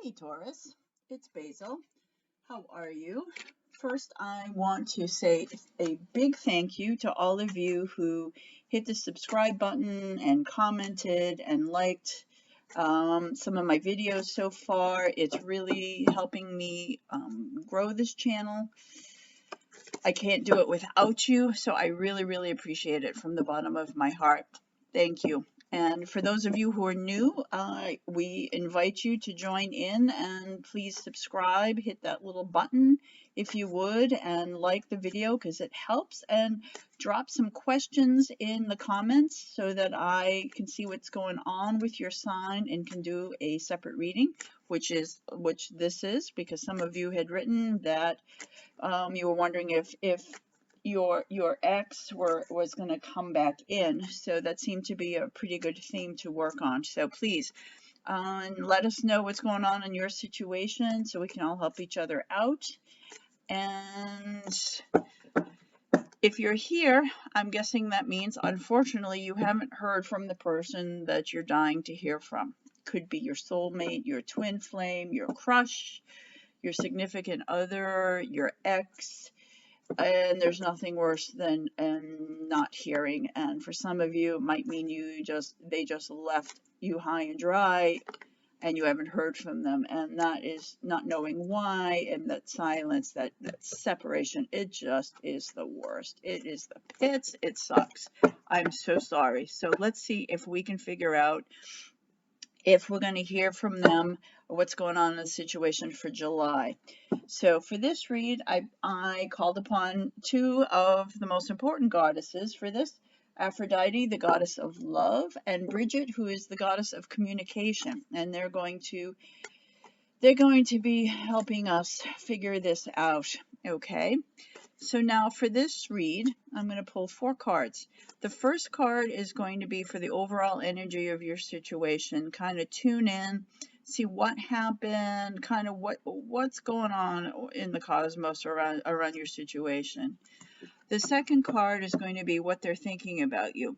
Hey Taurus, it's Basil. How are you? First, I want to say a big thank you to all of you who hit the subscribe button and commented and liked some of my videos so far. It's really helping me grow this channel. I can't do it without you, so I really appreciate it from the bottom of my heart. Thank you. And for those of you who are new, we invite you to join in and please subscribe, hit that little button if you would, and like the video because it helps, and drop some questions in the comments so that I can see what's going on with your sign and can do a separate reading, which this is, because some of you had written that you were wondering if your ex was going to come back in, so that seemed to be a pretty good theme to work on. So please let us know what's going on in your situation so we can all help each other out. And if you're here, I'm guessing that means unfortunately you haven't heard from the person that you're dying to hear from. Could be your soulmate, your twin flame, your crush, your significant other, your ex. And there's nothing worse than not hearing. And for some of you, it might mean they just left you high and dry and you haven't heard from them. And that is not knowing why, and that silence, that separation, it just is the worst. It is the pits. It sucks. I'm so sorry. So let's see if we can figure out if we're going to hear from them or what's going on in the situation for July. So for this read, I called upon two of the most important goddesses for this: Aphrodite, the goddess of love, and Bridget, who is the goddess of communication. And they're going to be helping us figure this out. Okay. So now for this read, I'm going to pull 4 cards. The first card is going to be for the overall energy of your situation. Kind of tune in, see what happened, kind of what's going on in the cosmos around your situation. The second card is going to be what they're thinking about you.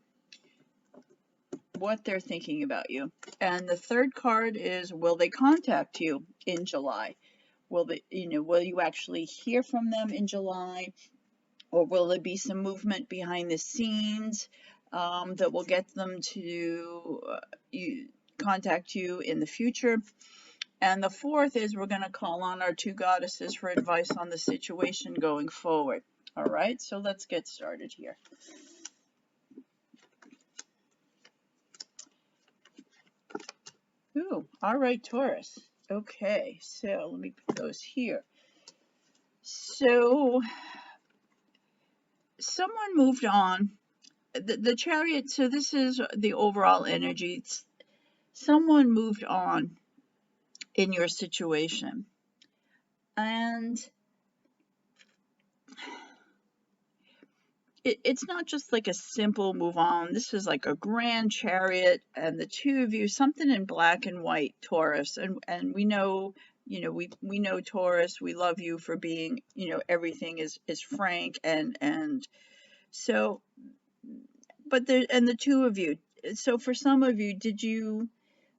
What they're thinking about you. And the third card is, will they contact you in July? Will you actually hear from them in July? Or will there be some movement behind the scenes that will get them to contact you in the future? And the fourth is, we're going to call on our 2 goddesses for advice on the situation going forward. All right, so let's get started here. Ooh, all right, Taurus. Okay, so let me put those here. So someone moved on. The Chariot, so this is the overall energy. Someone moved on in your situation. And it's not just like a simple move on. This is like a grand Chariot, and the 2 of you, something in black and white, Taurus. And we know, we know Taurus. We love you for being, everything is frank and so. But the 2 of you. So for some of you,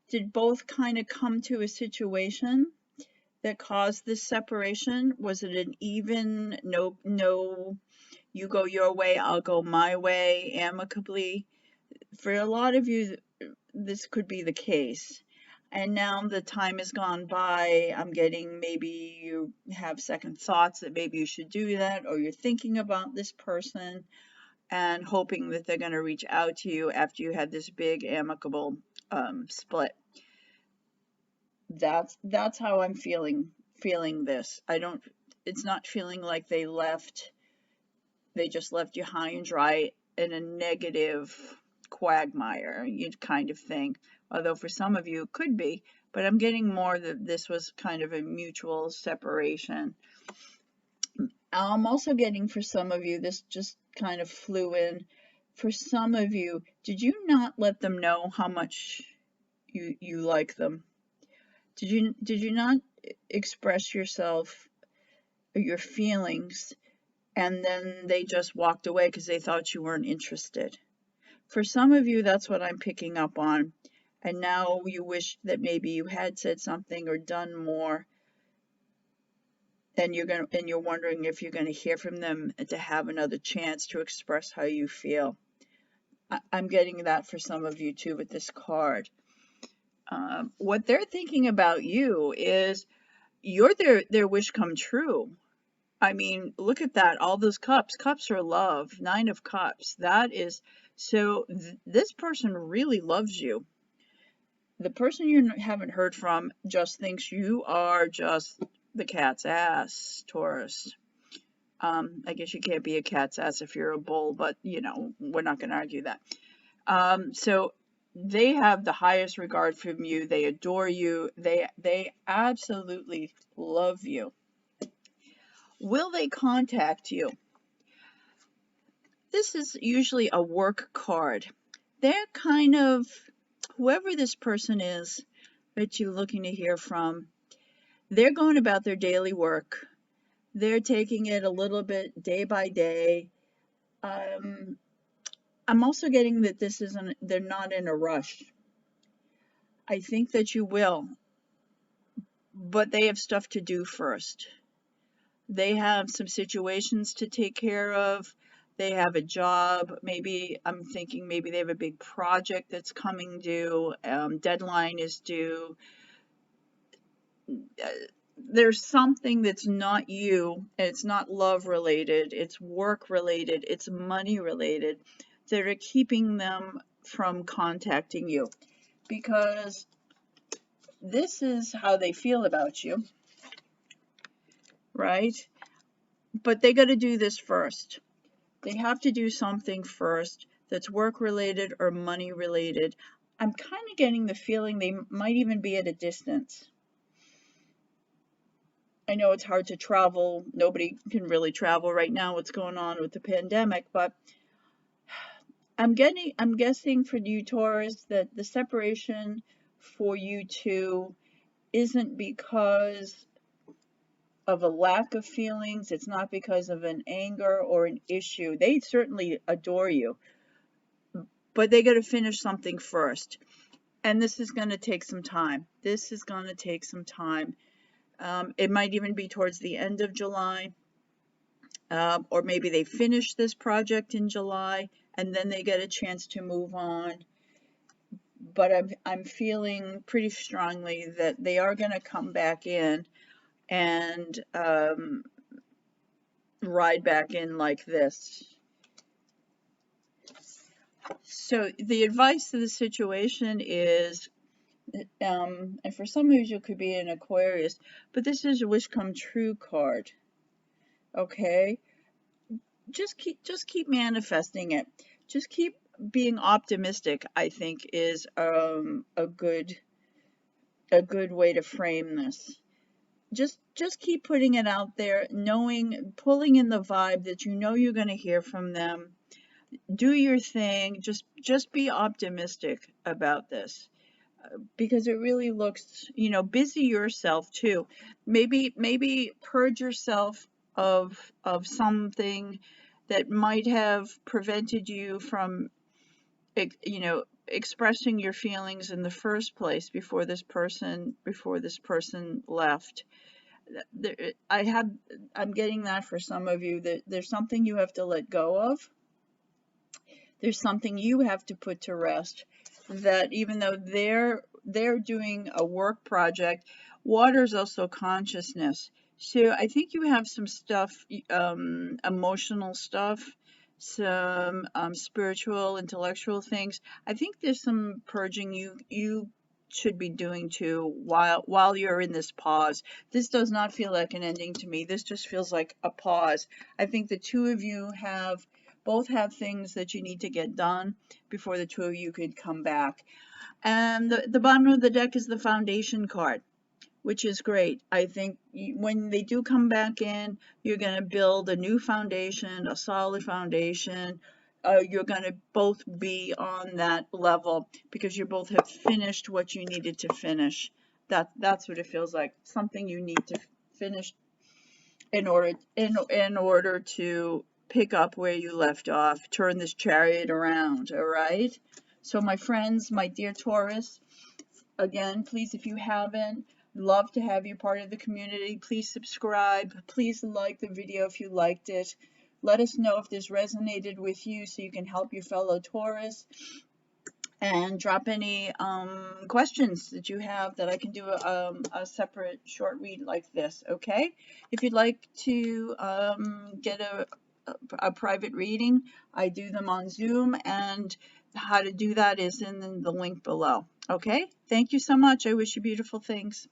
did both kind of come to a situation that caused this separation? Was it an even, no, you go your way, I'll go my way, amicably? For a lot of you, this could be the case. And now the time has gone by, I'm getting, maybe you have second thoughts that maybe you should do that, or you're thinking about this person and hoping that they're going to reach out to you after you had this big amicable split. That's how I'm feeling this. It's not feeling like they just left you high and dry in a negative quagmire kind of thing. Although for some of you it could be, but I'm getting more that this was kind of a mutual separation. I'm also getting, for some of you, this just kind of flew in. For some of you, did you not let them know how much you like them? Did you not express yourself or your feelings, and then they just walked away because they thought you weren't interested? For some of you, that's what I'm picking up on. and now you wish that maybe you had said something or done more, and you're wondering if you're going to hear from them to have another chance to express how you feel. I'm getting that for some of you too with this card. What they're thinking about you is you're their wish come true. I mean, look at that. All those cups. Cups are love. 9 of Cups. That is, so this person really loves you. The person you haven't heard from just thinks you are just the cat's ass, Taurus. I guess you can't be a cat's ass if you're a bull, but you know, we're not going to argue that. So they have the highest regard for you. They adore you. They absolutely love you. Will they contact you? This is usually a work card. They're kind of, whoever this person is that you're looking to hear from, they're going about their daily work. They're taking it a little bit day by day. I'm also getting that they're not in a rush. I think that you will, but they have stuff to do first. They have some situations to take care of. They have a job. Maybe I'm thinking maybe they have a big project that's coming due. Deadline is due. There's something that's not you. It's not love related. It's work related. It's money related that are keeping them from contacting you, because this is how they feel about you, right? But they got to do this first. They have to do something first that's work related or money related. I'm kind of getting the feeling they might even be at a distance. I know it's hard to travel. Nobody can really travel right now, what's going on with the pandemic, but I'm guessing for you, Taurus, that the separation for you two isn't because of a lack of feelings. It's not because of an anger or an issue. They certainly adore you, but they got to finish something first. And this is going to take some time. This is going to take some time. It might even be towards the end of July, or maybe they finish this project in July and then they get a chance to move on. But I'm feeling pretty strongly that they are going to come back in and ride back in like this. So the advice to the situation is, and for some of you could be an Aquarius, but this is a wish come true card. Okay, just keep manifesting it. Just keep being optimistic, I think, is a good way to frame this. Just keep putting it out there, pulling in the vibe that you know you're going to hear from them. Do your thing. Just be optimistic about this, because it really looks, busy yourself too. Maybe purge yourself of something that might have prevented you from, expressing your feelings in the first place before this person left. I'm getting that for some of you, that there's something you have to let go of. There's something you have to put to rest, that even though they're doing a work project, water is also consciousness. So I think you have some stuff, emotional stuff, some spiritual, intellectual things. I think there's some purging you should be doing too while you're in this pause. This does not feel like an ending to me. This just feels like a pause. I think the two of you both have things that you need to get done before the two of you could come back. And the bottom of the deck is the Foundation card, which is great. I think when they do come back in, you're going to build a new foundation, a solid foundation. You're going to both be on that level because you both have finished what you needed to finish. That's what it feels like. Something you need to finish in order to pick up where you left off, turn this chariot around. All right. So my friends, my dear Taurus, Again, please, if you haven't, love to have you part of the community. Please subscribe. Please like the video if you liked it. Let us know if this resonated with you so you can help your fellow Taurus. And drop any questions that you have that I can do a separate short read like this, okay? If you'd like to get a private reading, I do them on Zoom, and how to do that is in the link below, okay? Thank you so much. I wish you beautiful things.